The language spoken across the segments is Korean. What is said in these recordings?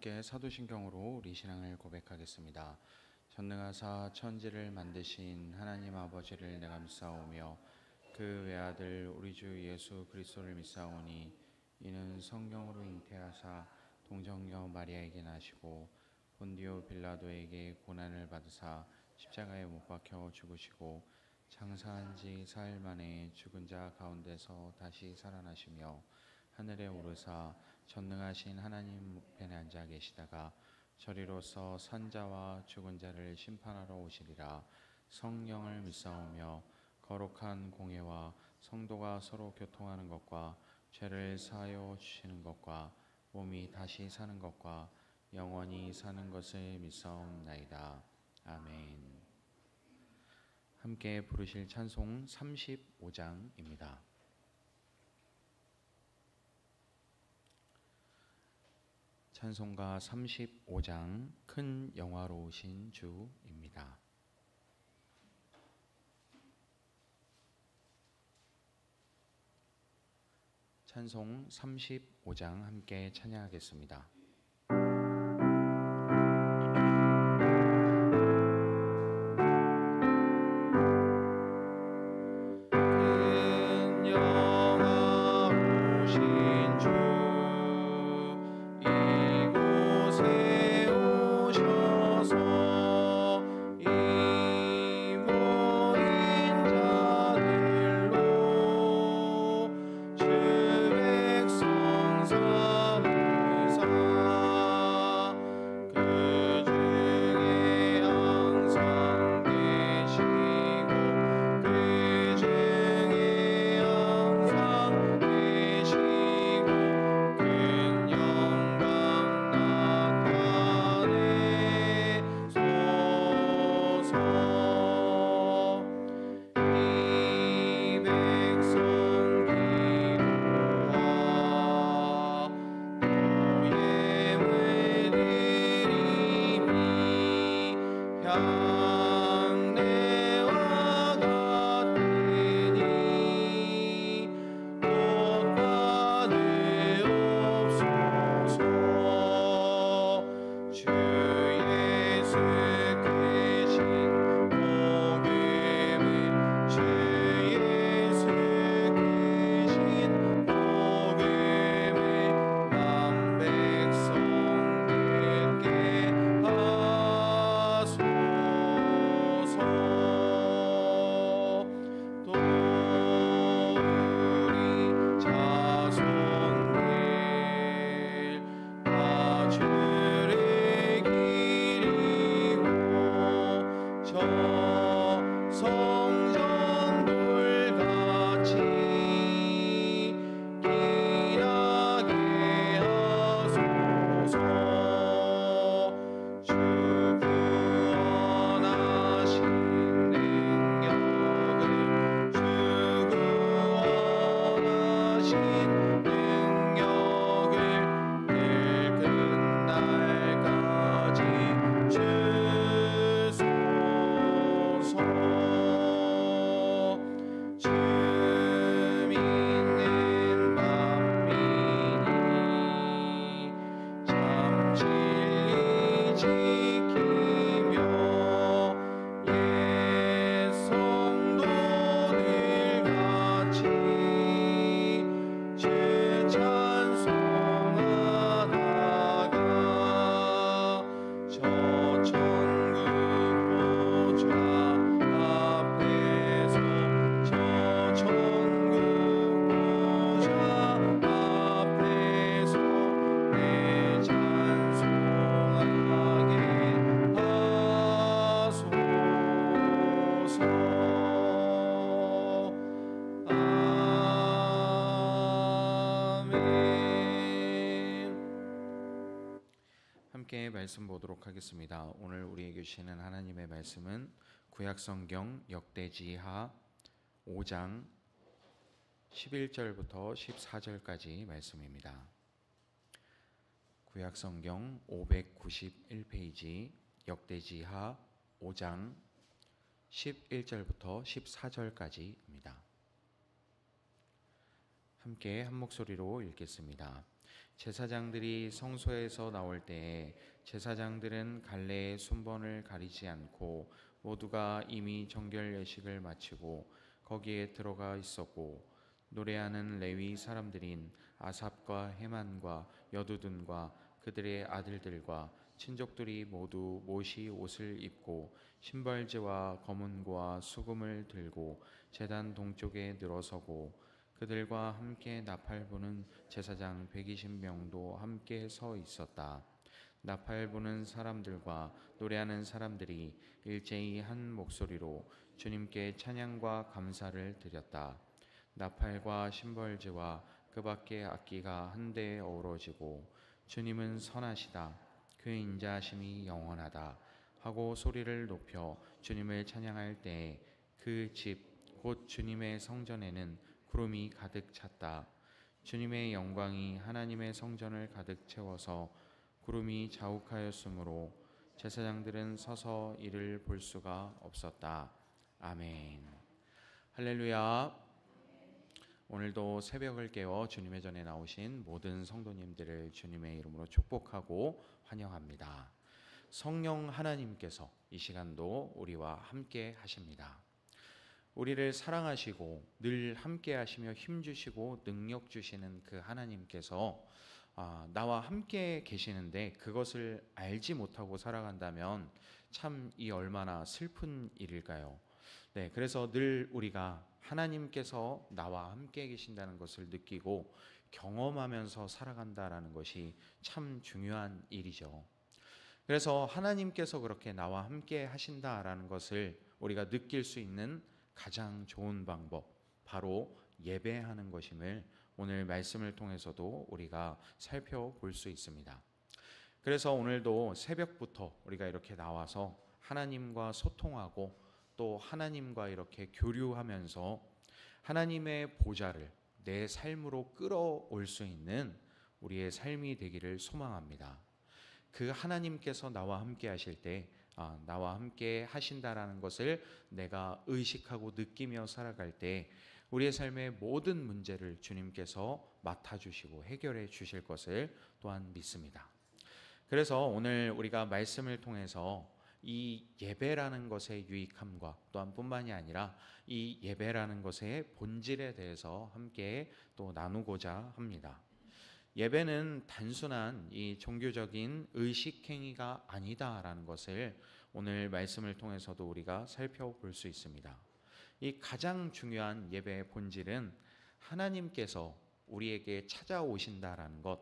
함께 사도신경으로 우리 신앙을 고백하겠습니다. 전능하사 천지를 만드신 하나님 아버지를 내가 믿사오며 그 외아들 우리 주 예수 그리스도를 믿사오니 이는 성령으로 잉태하사 동정녀 마리아에게 나시고 본디오 빌라도에게 고난을 받으사 십자가에 못 박혀 죽으시고 장사한 지 사흘 만에 죽은 자 가운데서 다시 살아나시며 하늘에 오르사 전능하신 하나님 우편에 앉아 계시다가 저리로서 산자와 죽은 자를 심판하러 오시리라. 성령을 믿사오며 거룩한 공예와 성도가 서로 교통하는 것과 죄를 사하여 주시는 것과 몸이 다시 사는 것과 영원히 사는 것을 믿사옵나이다. 아멘. 함께 부르실 찬송 35장입니다. 찬송가 35장 큰 영화로우신 주입니다. 찬송 35장 함께 찬양하겠습니다. 함께 말씀 보도록 하겠습니다. 오늘 우리에게 주시는 하나님의 말씀은 구약성경 역대지하 5장 11절부터 14절까지 말씀입니다. 구약성경 591페이지 역대지하 5장 11절부터 14절까지입니다. 함께 한 목소리로 읽겠습니다. 제사장들이 성소에서 나올 때에 제사장들은 갈래의 순번을 가리지 않고 모두가 이미 정결 예식을 마치고 거기에 들어가 있었고, 노래하는 레위 사람들인 아삽과 헤만과 여두둔과 그들의 아들들과 친족들이 모두 모시 옷을 입고 신발제와 검은고와 수금을 들고 제단 동쪽에 늘어서고, 그들과 함께 나팔 부는 제사장 120명도 함께 서 있었다. 나팔 부는 사람들과 노래하는 사람들이 일제히 한 목소리로 주님께 찬양과 감사를 드렸다. 나팔과 심벌제와 그 밖의 악기가 한데에 어우러지고 주님은 선하시다, 그의 인자하심이 영원하다 하고 소리를 높여 주님을 찬양할 때에 그 집 곧 주님의 성전에는 구름이 가득 찼다. 주님의 영광이 하나님의 성전을 가득 채워서 구름이 자욱하였으므로 제사장들은 서서 이를 볼 수가 없었다. 아멘. 할렐루야. 오늘도 새벽을 깨워 주님의 전에 나오신 모든 성도님들을 주님의 이름으로 축복하고 환영합니다. 성령 하나님께서 이 시간도 우리와 함께 하십니다. 우리를 사랑하시고 늘 함께 하시며 힘주시고 능력 주시는 그 하나님께서 나와 함께 계시는데 그것을 알지 못하고 살아간다면 참 이 얼마나 슬픈 일일까요? 네, 그래서 늘 우리가 하나님께서 나와 함께 계신다는 것을 느끼고 경험하면서 살아간다라는 것이 참 중요한 일이죠. 그래서 하나님께서 그렇게 나와 함께 하신다라는 것을 우리가 느낄 수 있는 가장 좋은 방법, 바로 예배하는 것임을 오늘 말씀을 통해서도 우리가 살펴볼 수 있습니다. 그래서 오늘도 새벽부터 우리가 이렇게 나와서 하나님과 소통하고 또 하나님과 이렇게 교류하면서 하나님의 보좌를 내 삶으로 끌어올 수 있는 우리의 삶이 되기를 소망합니다. 그 하나님께서 나와 함께 하실 때 나와 함께 하신다라는 것을 내가 의식하고 느끼며 살아갈 때 우리의 삶의 모든 문제를 주님께서 맡아주시고 해결해 주실 것을 또한 믿습니다. 그래서 오늘 우리가 말씀을 통해서 이 예배라는 것의 유익함과 또한 뿐만이 아니라 이 예배라는 것의 본질에 대해서 함께 또 나누고자 합니다. 예배는 단순한 이 종교적인 의식행위가 아니다라는 것을 오늘 말씀을 통해서도 우리가 살펴볼 수 있습니다. 이 가장 중요한 예배의 본질은 하나님께서 우리에게 찾아오신다라는 것,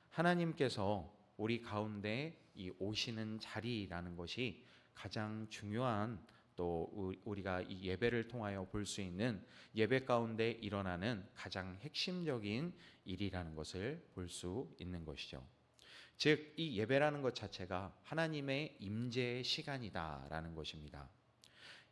하나님께서 우리 가운데 이 오시는 자리라는 것이 가장 중요한, 또 우리가 이 예배를 통하여 볼 수 있는 예배 가운데 일어나는 가장 핵심적인 일이라는 것을 볼 수 있는 것이죠. 즉, 이 예배라는 것 자체가 하나님의 임재의 시간이다라는 것입니다.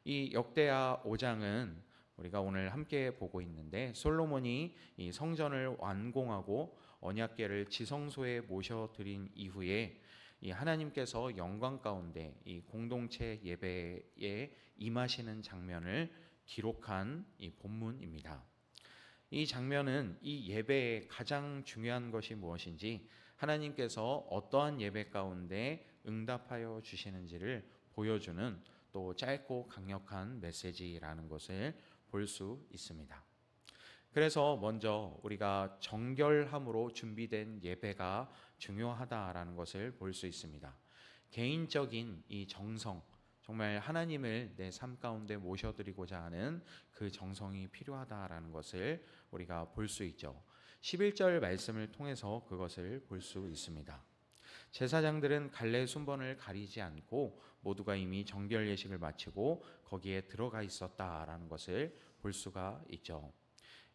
이 역대하 5장은 우리가 오늘 함께 보고 있는데, 솔로몬이 이 성전을 완공하고 언약궤를 지성소에 모셔드린 이후에 이 하나님께서 영광 가운데 이 공동체 예배에 임하시는 장면을 기록한 이 본문입니다. 이 장면은 이 예배의 가장 중요한 것이 무엇인지, 하나님께서 어떠한 예배 가운데 응답하여 주시는지를 보여주는 또 짧고 강력한 메시지라는 것을 볼 수 있습니다. 그래서 먼저 우리가 정결함으로 준비된 예배가 중요하다라는 것을 볼 수 있습니다. 개인적인 이 정성, 정말 하나님을 내 삶 가운데 모셔드리고자 하는 그 정성이 필요하다라는 것을 우리가 볼 수 있죠. 11절 말씀을 통해서 그것을 볼 수 있습니다. 제사장들은 갈래 순번을 가리지 않고 모두가 이미 정결 예식을 마치고 거기에 들어가 있었다라는 것을 볼 수가 있죠.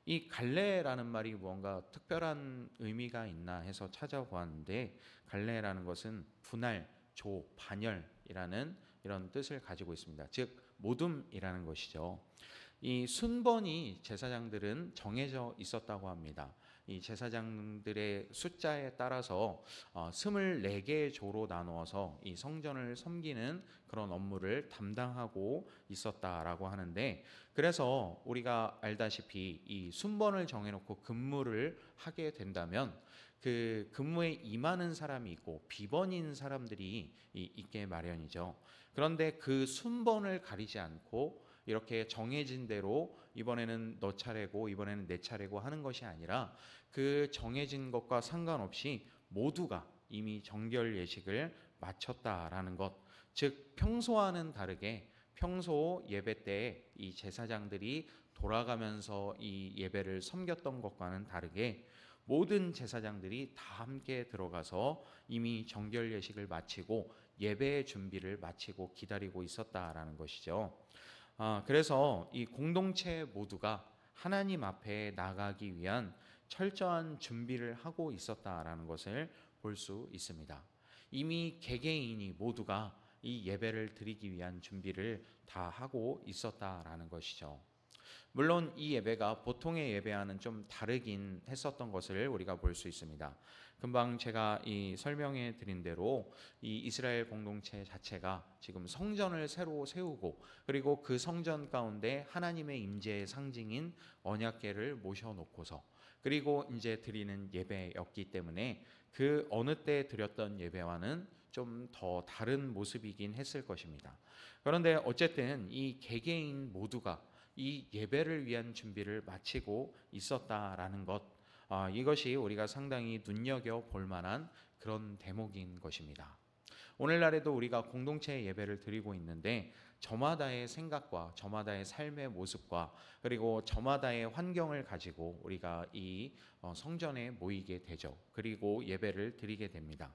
이 갈래라는 말이 무언가 특별한 의미가 있나 해서 찾아보았는데, 갈래라는 것은 분할, 조, 반열이라는 이런 뜻을 가지고 있습니다. 즉 모둠이라는 것이죠. 이 순번이 제사장들은 정해져 있었다고 합니다. 이 제사장들의 숫자에 따라서 24개의 조로 나누어서 이 성전을 섬기는 그런 업무를 담당하고 있었다라고 하는데, 그래서 우리가 알다시피 이 순번을 정해놓고 근무를 하게 된다면 그 근무에 임하는 사람이 있고 비번인 사람들이 있게 마련이죠. 그런데 그 순번을 가리지 않고 이렇게 정해진 대로 이번에는 너 차례고 이번에는 내 차례고 하는 것이 아니라, 그 정해진 것과 상관없이 모두가 이미 정결 예식을 마쳤다라는 것, 즉 평소와는 다르게 평소 예배 때 이 제사장들이 돌아가면서 이 예배를 섬겼던 것과는 다르게 모든 제사장들이 다 함께 들어가서 이미 정결 예식을 마치고 예배의 준비를 마치고 기다리고 있었다라는 것이죠. 그래서 이 공동체 모두가 하나님 앞에 나가기 위한 철저한 준비를 하고 있었다라는 것을 볼 수 있습니다. 이미 개개인이 모두가 이 예배를 드리기 위한 준비를 다 하고 있었다라는 것이죠. 물론 이 예배가 보통의 예배와는 좀 다르긴 했었던 것을 우리가 볼 수 있습니다. 금방 제가 이 설명해 드린 대로 이 이스라엘 공동체 자체가 지금 성전을 새로 세우고, 그리고 그 성전 가운데 하나님의 임재의 상징인 언약궤를 모셔놓고서 그리고 이제 드리는 예배였기 때문에 그 어느 때 드렸던 예배와는 좀 더 다른 모습이긴 했을 것입니다. 그런데 어쨌든 이 개개인 모두가 이 예배를 위한 준비를 마치고 있었다라는 것, 이것이 우리가 상당히 눈여겨 볼 만한 그런 대목인 것입니다. 오늘날에도 우리가 공동체 예배를 드리고 있는데 저마다의 생각과 저마다의 삶의 모습과 그리고 저마다의 환경을 가지고 우리가 이 성전에 모이게 되죠. 그리고 예배를 드리게 됩니다.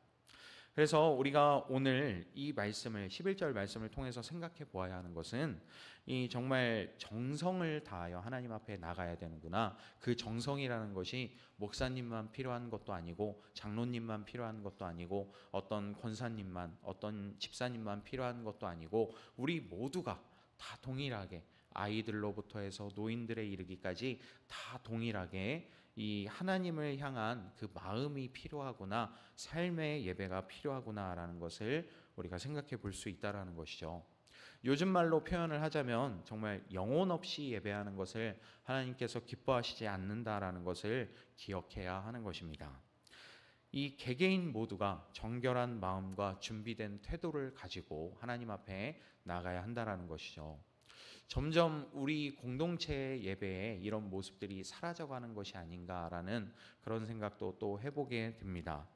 그래서 우리가 오늘 이 말씀을 11절 말씀을 통해서 생각해 보아야 하는 것은, 이 정말 정성을 다하여 하나님 앞에 나가야 되는구나. 그 정성이라는 것이 목사님만 필요한 것도 아니고 장로님만 필요한 것도 아니고 어떤 권사님만 어떤 집사님만 필요한 것도 아니고 우리 모두가 다 동일하게, 아이들로부터 해서 노인들에 이르기까지 다 동일하게 이 하나님을 향한 그 마음이 필요하구나, 삶의 예배가 필요하구나라는 것을 우리가 생각해 볼 수 있다라는 것이죠. 요즘 말로 표현을 하자면 정말 영혼 없이 예배하는 것을 하나님께서 기뻐하시지 않는다라는 것을 기억해야 하는 것입니다. 이 개개인 모두가 정결한 마음과 준비된 태도를 가지고 하나님 앞에 나가야 한다라는 것이죠. 점점 우리 공동체 예배에 이런 모습들이 사라져가는 것이 아닌가라는 그런 생각도 또 해보게 됩니다.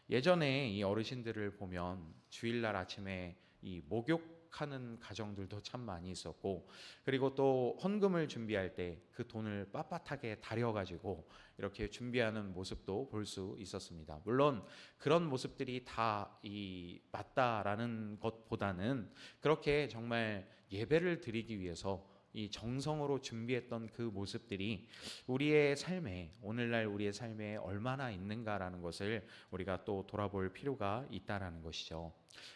예전에 이 어르신들을 보면 주일날 아침에 이 목욕하는 가정들도 참 많이 있었고, 그리고 또 헌금을 준비할 때 그 돈을 빳빳하게 다려가지고 이렇게 준비하는 모습도 볼 수 있었습니다. 물론 그런 모습들이 다 이 맞다라는 것보다는 그렇게 정말 예배를 드리기 위해서 이 정성으로 준비했던 그 모습들이 우리의 삶에, 오늘날 우리의 삶에 얼마나 있는가라는 것을 우리가 또 돌아볼 필요가 있다라는 것이죠.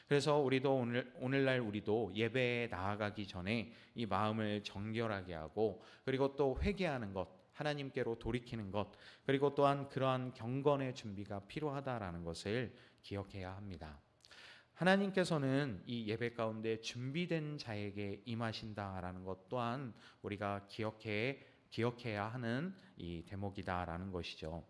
그래서 우리도 오늘날 우리도 예배에 나아가기 전에 이 마음을 정결하게 하고, 그리고 또 회개하는 것, 하나님께로 돌이키는 것, 그리고 또한 그러한 경건의 준비가 필요하다라는 것을 기억해야 합니다. 하나님께서는 이 예배 가운데 준비된 자에게 임하신다라는 것 또한 우리가 기억해야 하는 이 대목이다라는 것이죠.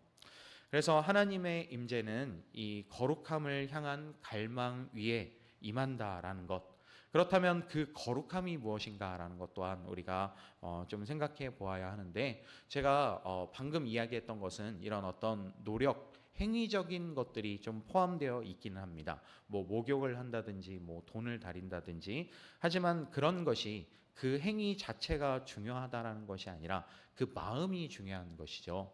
그래서 하나님의 임재는 이 거룩함을 향한 갈망 위에 임한다라는 것. 그렇다면 그 거룩함이 무엇인가라는 것 또한 우리가 좀 생각해 보아야 하는데, 제가 방금 이야기했던 것은 이런 어떤 노력, 행위적인 것들이 좀 포함되어 있기는 합니다. 뭐 목욕을 한다든지 뭐 돈을 다린다든지, 하지만 그런 것이 그 행위 자체가 중요하다라는 것이 아니라 그 마음이 중요한 것이죠.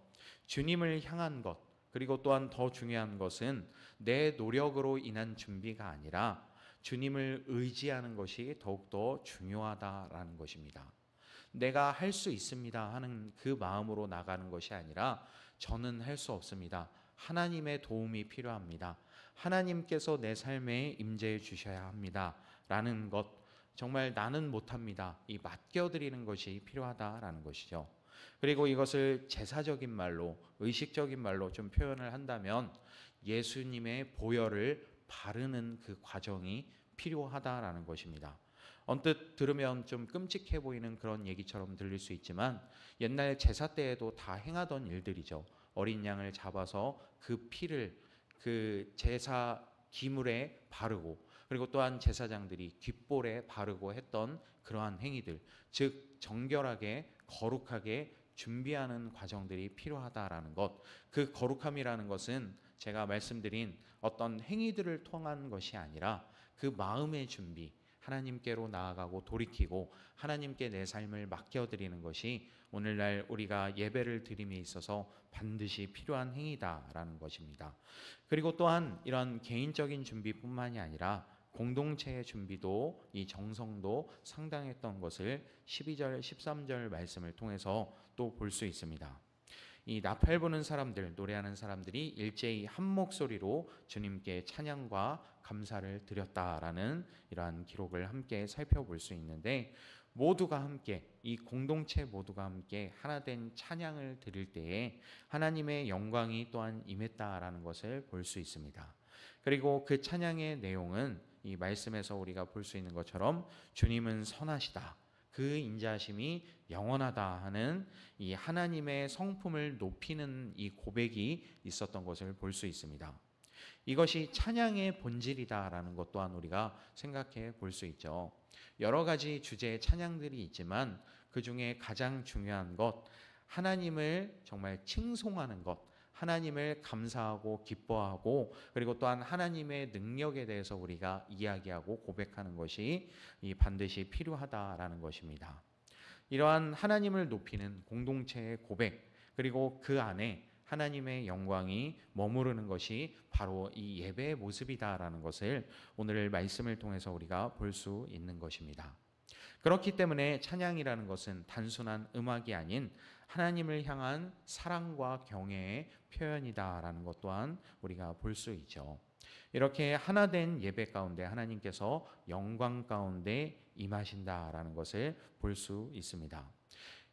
주님을 향한 것, 그리고 또한 더 중요한 것은 내 노력으로 인한 준비가 아니라 주님을 의지하는 것이 더욱더 중요하다라는 것입니다. 내가 할 수 있습니다 하는 그 마음으로 나가는 것이 아니라 저는 할 수 없습니다, 하나님의 도움이 필요합니다, 하나님께서 내 삶에 임재해 주셔야 합니다 라는 것, 정말 나는 못합니다. 이 맡겨드리는 것이 필요하다라는 것이죠. 그리고 이것을 제사적인 말로, 의식적인 말로 좀 표현을 한다면 예수님의 보혈을 바르는 그 과정이 필요하다라는 것입니다. 언뜻 들으면 좀 끔찍해 보이는 그런 얘기처럼 들릴 수 있지만 옛날 제사 때에도 다 행하던 일들이죠. 어린 양을 잡아서 그 피를 그 제사 기물에 바르고, 그리고 또한 제사장들이 귓볼에 바르고 했던 그러한 행위들, 즉 정결하게 거룩하게 준비하는 과정들이 필요하다라는 것. 그 거룩함이라는 것은 제가 말씀드린 어떤 행위들을 통한 것이 아니라 그 마음의 준비, 하나님께로 나아가고 돌이키고 하나님께 내 삶을 맡겨드리는 것이 오늘날 우리가 예배를 드림에 있어서 반드시 필요한 행위다라는 것입니다. 그리고 또한 이런 개인적인 준비뿐만이 아니라 공동체의 준비도, 이 정성도 상당했던 것을 12절, 13절 말씀을 통해서 또 볼 수 있습니다. 이 나팔 부는 사람들, 노래하는 사람들이 일제히 한 목소리로 주님께 찬양과 감사를 드렸다라는 이러한 기록을 함께 살펴볼 수 있는데, 모두가 함께, 이 공동체 모두가 함께 하나된 찬양을 드릴 때에 하나님의 영광이 또한 임했다라는 것을 볼 수 있습니다. 그리고 그 찬양의 내용은 이 말씀에서 우리가 볼 수 있는 것처럼 주님은 선하시다, 그 인자하심이 영원하다 하는 이 하나님의 성품을 높이는 이 고백이 있었던 것을 볼 수 있습니다. 이것이 찬양의 본질이다라는 것 또한 우리가 생각해 볼 수 있죠. 여러 가지 주제의 찬양들이 있지만 그 중에 가장 중요한 것, 하나님을 정말 칭송하는 것, 하나님을 감사하고 기뻐하고, 그리고 또한 하나님의 능력에 대해서 우리가 이야기하고 고백하는 것이 반드시 필요하다라는 것입니다. 이러한 하나님을 높이는 공동체의 고백, 그리고 그 안에 하나님의 영광이 머무르는 것이 바로 이 예배의 모습이다라는 것을 오늘 말씀을 통해서 우리가 볼 수 있는 것입니다. 그렇기 때문에 찬양이라는 것은 단순한 음악이 아닌 하나님을 향한 사랑과 경외의 표현이다라는 것 또한 우리가 볼 수 있죠. 이렇게 하나된 예배 가운데 하나님께서 영광 가운데 임하신다라는 것을 볼 수 있습니다.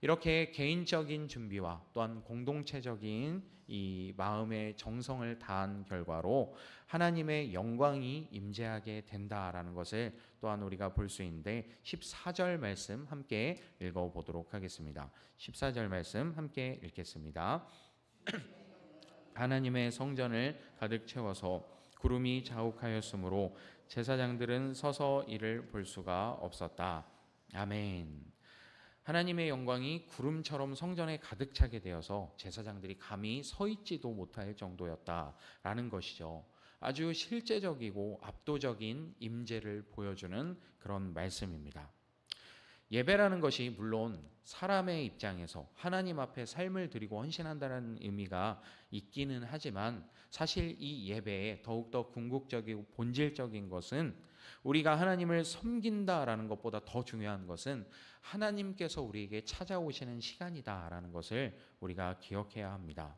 이렇게 개인적인 준비와 또한 공동체적인 이 마음의 정성을 다한 결과로 하나님의 영광이 임재하게 된다라는 것을 또한 우리가 볼 수 있는데, 14절 말씀 함께 읽어보도록 하겠습니다. 14절 말씀 함께 읽겠습니다. 하나님의 성전을 가득 채워서 구름이 자욱하였으므로 제사장들은 서서 이를 볼 수가 없었다. 아멘. 하나님의 영광이 구름처럼 성전에 가득 차게 되어서 제사장들이 감히 서 있지도 못할 정도였다라는 것이죠. 아주 실제적이고 압도적인 임재를 보여주는 그런 말씀입니다. 예배라는 것이 물론 사람의 입장에서 하나님 앞에 삶을 드리고 헌신한다는 의미가 있기는 하지만, 사실 이 예배에 더욱더 궁극적이고 본질적인 것은 우리가 하나님을 섬긴다라는 것보다 더 중요한 것은 하나님께서 우리에게 찾아오시는 시간이다라는 것을 우리가 기억해야 합니다.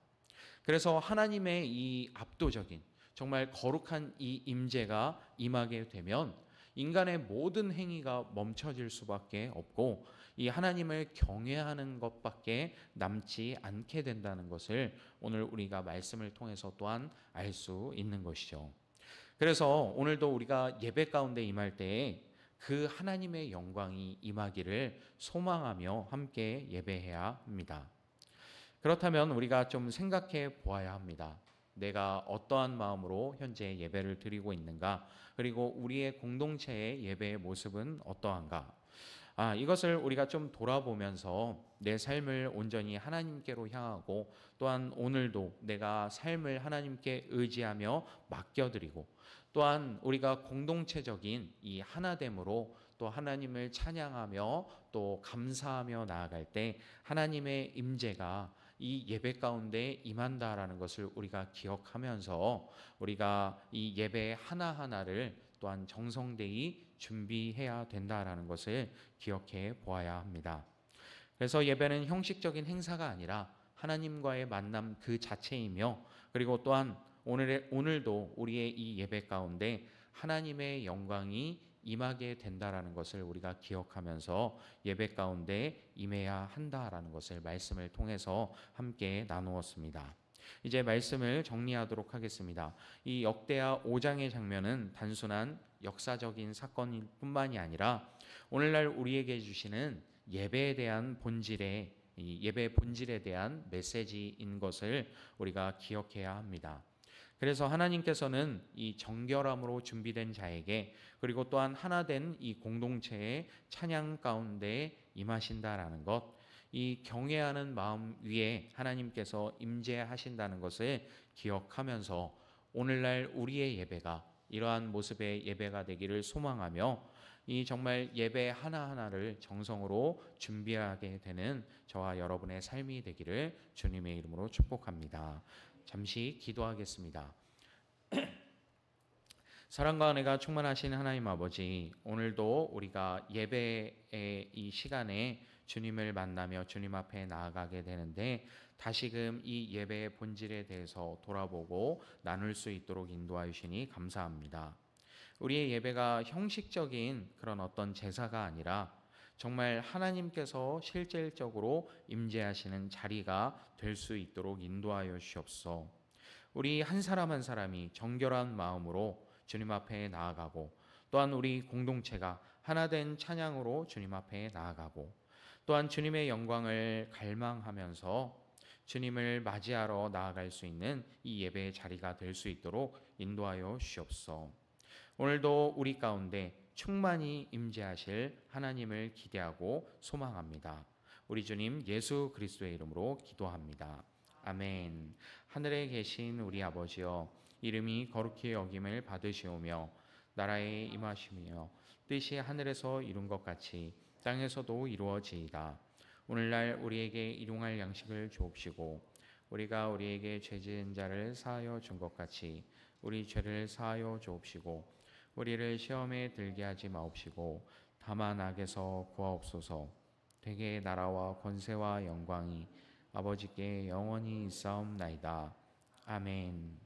그래서 하나님의 이 압도적인 정말 거룩한 이 임재가 임하게 되면 인간의 모든 행위가 멈춰질 수밖에 없고 이 하나님을 경외하는 것밖에 남지 않게 된다는 것을 오늘 우리가 말씀을 통해서 또한 알 수 있는 것이죠. 그래서 오늘도 우리가 예배 가운데 임할 때에 그 하나님의 영광이 임하기를 소망하며 함께 예배해야 합니다. 그렇다면 우리가 좀 생각해 보아야 합니다. 내가 어떠한 마음으로 현재 예배를 드리고 있는가? 그리고 우리의 공동체의 예배의 모습은 어떠한가? 이것을 우리가 좀 돌아보면서 내 삶을 온전히 하나님께로 향하고, 또한 오늘도 내가 삶을 하나님께 의지하며 맡겨드리고, 또한 우리가 공동체적인 이 하나됨으로 또 하나님을 찬양하며 또 감사하며 나아갈 때 하나님의 임재가 이 예배 가운데 임한다라는 것을 우리가 기억하면서 우리가 이 예배 하나하나를 또한 정성되이 준비해야 된다라는 것을 기억해 보아야 합니다. 그래서 예배는 형식적인 행사가 아니라 하나님과의 만남 그 자체이며, 그리고 또한 오늘도 우리의 이 예배 가운데 하나님의 영광이 임하게 된다라는 것을 우리가 기억하면서 예배 가운데 임해야 한다라는 것을 말씀을 통해서 함께 나누었습니다. 이제 말씀을 정리하도록 하겠습니다. 이 역대하 5장의 장면은 단순한 역사적인 사건일 뿐만이 아니라 오늘날 우리에게 주시는 예배에 대한 본질의 이 예배 본질에 대한 메시지인 것을 우리가 기억해야 합니다. 그래서 하나님께서는 이 정결함으로 준비된 자에게 그리고 또한 하나 된 이 공동체의 찬양 가운데 임하신다라는 것, 이 경외하는 마음 위에 하나님께서 임재하신다는 것을 기억하면서 오늘날 우리의 예배가 이러한 모습의 예배가 되기를 소망하며 이 정말 예배 하나하나를 정성으로 준비하게 되는 저와 여러분의 삶이 되기를 주님의 이름으로 축복합니다. 잠시 기도하겠습니다. 사랑과 은혜가 충만하신 하나님 아버지, 오늘도 우리가 예배의 이 시간에 주님을 만나며 주님 앞에 나아가게 되는데 다시금 이 예배의 본질에 대해서 돌아보고 나눌 수 있도록 인도하여 주시니 감사합니다. 우리의 예배가 형식적인 그런 어떤 제사가 아니라 정말 하나님께서 실질적으로 임재하시는 자리가 될 수 있도록 인도하여 주시옵소서. 우리 한 사람 한 사람이 정결한 마음으로 주님 앞에 나아가고 또한 우리 공동체가 하나된 찬양으로 주님 앞에 나아가고 또한 주님의 영광을 갈망하면서 주님을 맞이하러 나아갈 수 있는 이 예배의 자리가 될 수 있도록 인도하여 주시옵소서. 오늘도 우리 가운데 충만히 임재하실 하나님을 기대하고 소망합니다. 우리 주님 예수 그리스도의 이름으로 기도합니다. 아멘. 하늘에 계신 우리 아버지여, 이름이 거룩히 여김을 받으시오며 나라에 임하시며 뜻이 하늘에서 이룬 것 같이 땅에서도 이루어지이다. 오늘날 우리에게 일용할 양식을 주옵시고 우리가 우리에게 죄 지은 자를 사하여 준 것 같이 우리 죄를 사하여 주옵시고 우리를 시험에 들게 하지 마옵시고 다만 악에서 구하옵소서. 되게 나라와 권세와 영광이 아버지께 영원히 있사옵나이다. 아멘.